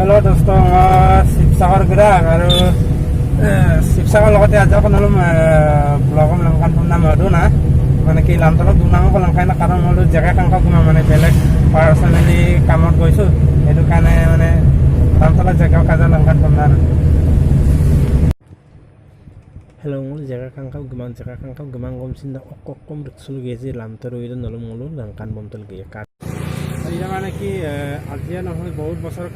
Hello dosto, Sivasagar গ্ৰাহক আৰু শিৱসাগৰ লগতে আজি এখন অলপ ব্লগম লংকান নাম হলো না মানে কি লামতলত দুনামক লংকাই না কাৰণ মই জেগা কাংকা গুমা মানে বেলেগ পাৰ্চনেলি কামত গৈছো সেইটো কাৰণে মানে লামতলত জেগা কাজা লংকান না হেল্ল' মোৰ জেগা কাংকা গুমান গমচিন অকম ৰিক্সল গেজি লামতৰ উইল নলম মলো লংকান বমতল গিয়ে এতিয়া মানে কি আজিয়ে নহয় বহুত বছৰ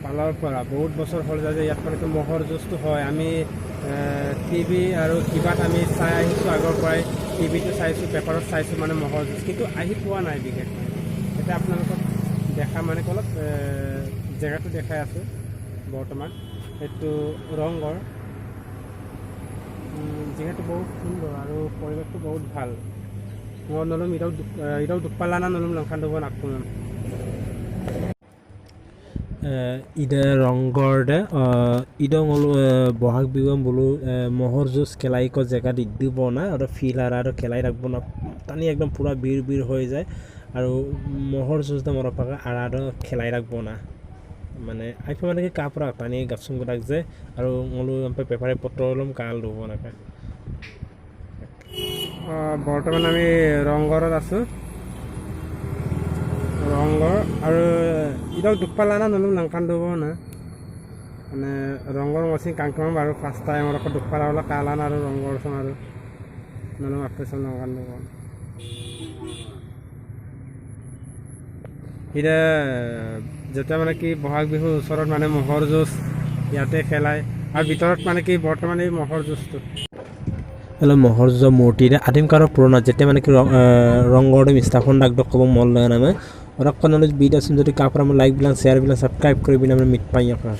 পালৰ পৰা বহুত বছৰ হ'ল যে ইয়াত মানে মহৰ যুঁজটো হয় আমি টিভি আৰু কিবাত আমি চাই আহিছোঁ আগৰ পৰাই টিভিটো চাইছোঁ পেপাৰত চাইছোঁ মানে মহৰ যুঁজ কিন্তু আহি পোৱা নাই বিশেষকৈ এতিয়া আপোনালোকক দেখা মানে অলপ জেগাটো দেখাই আছোঁ বৰ্তমান এইটো ৰংঘৰ যিহেতু বহুত সুন্দৰ আৰু পৰিৱেশটো বহুত ভাল মই নলম ইটাও দুখ পালা না নলম লংখান দিব নাকোন ইদে ৰংঘৰতে ইদং বহাগ বিহু বোলো মহৰ যুঁজ খেলাইক জেগাত দিব না আৰু ফিল আৰু খেলাই ৰাখব না টানি একদম পুৰা বীৰ হৈ যায় আৰু মহৰ যুঁজ মোৰ পাকে আৰাদ খেলাই ৰাখব না মানে আইফা মানে কি কাপৰা টানি গাছং ৰাখ যে আৰু মলো পেপাৰে পত্ৰ লম কাল দিব নাকে বৰ্তমান আমি ৰংঘৰত আছোঁ ৰংঘৰ আৰু ইটাও দুখ পালা না নলম লংকান দিব না মানে ৰংঘৰ মচিং কাংকাম বাৰু ফাৰ্ষ্ট টাইম আৰু দুখ পালা হ'লে কালান আৰু ৰংঘৰ চোন আৰু নলম আপেচন লংকান দিব এতিয়া যেতিয়া মানে কি বহাগ বিহুৰ ওচৰত মানে মহৰ যুঁজ ইয়াতে খেলায় আৰু ভিতৰত মানে কি বৰ্তমান এই মহৰ যুঁজটো মহৰ যুঁজৰ মূৰ্তিৰে আদিম কালৰ পুৰণা যেতিয়া মানে কি ৰংঘৰটো স্থাপন ডাক ক'ব মন লগা নামে ওরা কোনো ভিডিও যদি কাপড় লাইক বিলান শেয়ার বিলান সাবস্ক্রাইব করে বিনা মিট পাই আপনার